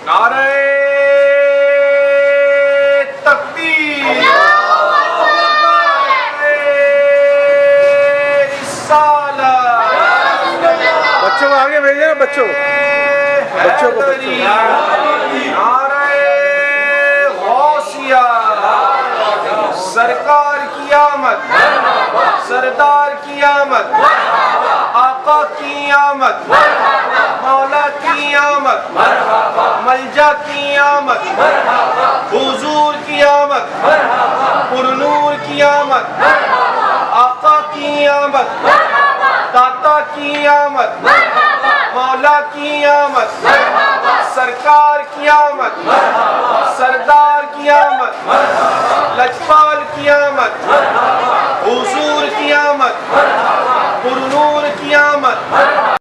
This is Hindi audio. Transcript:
नारे तकबीर, बच्चों को आगे भेजिए ना, बच्चों को नारे गौसिया, सरकार की आमद, सरदार की आमद, आका की आमद, मौला की आमद, मलजा की आमद, हुजूर की आमद, पुरनूर की आमद, आका की आमद, दाता की आमद, मौला की आमद, सरकार की आमद, सरदार की आमद, लजपाल की आमद, हुजूर की आमद, पुरनूर की आमद,